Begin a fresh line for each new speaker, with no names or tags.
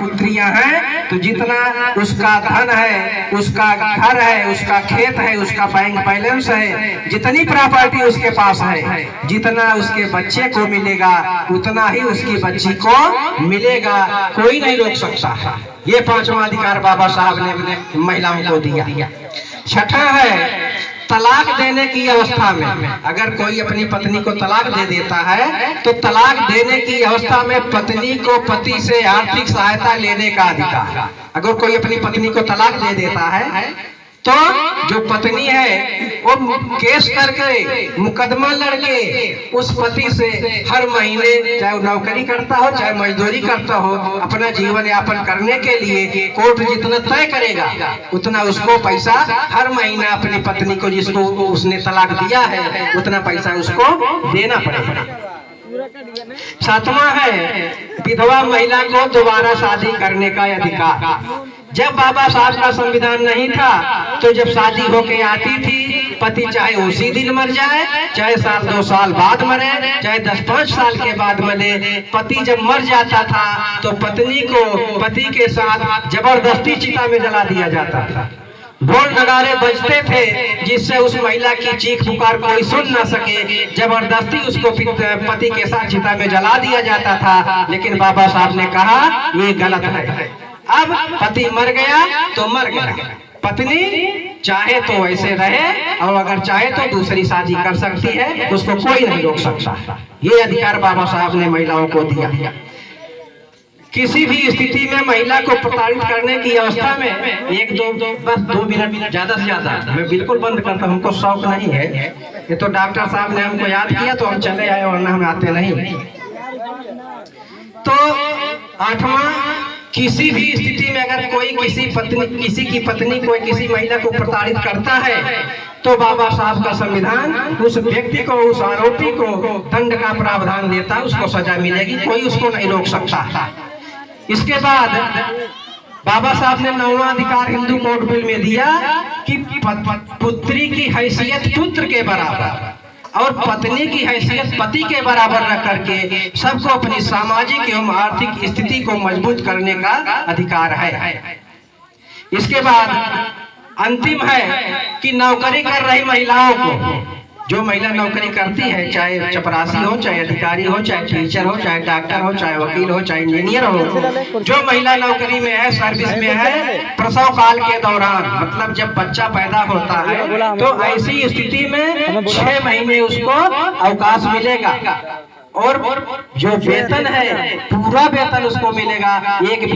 पुत्रियां हैं तो जितना उसका धन है, उसका घर है, उसका खेत है, उसका बैंक बैलेंस है, जितनी प्रॉपर्टी उसके पास है, जितना उसके बच्चे को मिलेगा उतना ही उसकी बच्ची को मिलेगा, कोई नहीं रोक सकता। ये पांचवा अधिकार बाबा साहब ने महिलाओं को दिया। छठा है तलाक देने की अवस्था में, अगर कोई अपनी पत्नी को तलाक दे देता है तो तलाक देने की अवस्था में पत्नी को पति से आर्थिक सहायता लेने का अधिकार। अगर कोई अपनी पत्नी को तलाक दे देता है तो जो पत्नी है वो केस करके, मुकदमा लड़के उस पति से हर महीने, चाहे वो नौकरी करता हो चाहे मजदूरी करता हो, अपना जीवन यापन करने के लिए कोर्ट जितना तय करेगा उतना उसको पैसा हर महीना अपनी पत्नी को, जिसको उसने तलाक दिया है, उतना पैसा उसको देना पड़ेगा। सातवां है विधवा महिला को दोबारा शादी करने का अधिकार। जब बाबा साहब का संविधान नहीं था तो जब शादी होके आती थी, पति चाहे उसी दिन मर जाए, चाहे साल 2 साल बाद मरे, चाहे 10-5 साल के बाद मरे, पति जब मर जाता था तो पत्नी को पति के साथ जबरदस्ती चिता में जला दिया जाता था। ढोल नगाड़े बजते थे जिससे उस महिला की चीख पुकार कोई सुन ना सके, जबरदस्ती उसको पति के साथ चिता में जला दिया जाता था। लेकिन बाबा साहब ने कहा ये गलत है। अब पति मर गया तो मर गया, पत्नी चाहे तो वैसे रहे और अगर चाहे तो दूसरी शादी कर सकती है, उसको कोई नहीं रोक सकता। ये अधिकार बाबा साहब ने महिलाओं को दिया। किसी भी स्थिति में महिला को प्रताड़ित करने की अवस्था में बस 2 मिनट ज्यादा से ज्यादा, मैं बिल्कुल बंद करता हूं, हमको शौक नहीं है, ये तो डॉक्टर साहब ने हमको याद किया तो हम चले आए, वरना हम आते नहीं। तो 8वां, किसी भी स्थिति में अगर कोई किसी की पत्नी कोई किसी महिला को प्रताड़ित करता है तो बाबा साहब का संविधान उस व्यक्ति को, उस आरोपी को दंड का प्रावधान देता है, उसको सजा मिलेगी, कोई उसको नहीं रोक सकता। इसके बाद बाबा साहब ने 9वां अधिकार हिंदू कोड बिल में दिया कि पुत्री की हैसियत पुत्र के बराबर और पत्नी की हैसियत पति के बराबर रख करके सबको अपनी सामाजिक एवं आर्थिक स्थिति को मजबूत करने का अधिकार है। इसके बाद अंतिम है कि नौकरी कर रही महिलाओं को, जो महिला नौकरी करती है, चाहे चपरासी हो, चाहे अधिकारी हो, चाहे टीचर हो, चाहे डॉक्टर हो, चाहे वकील हो, चाहे इंजीनियर हो, जो महिला नौकरी में है, सर्विस में है, प्रसव काल के दौरान, मतलब जब बच्चा पैदा होता है तो ऐसी स्थिति में 6 महीने उसको अवकाश मिलेगा और जो वेतन है पूरा वेतन उसको मिलेगा। एक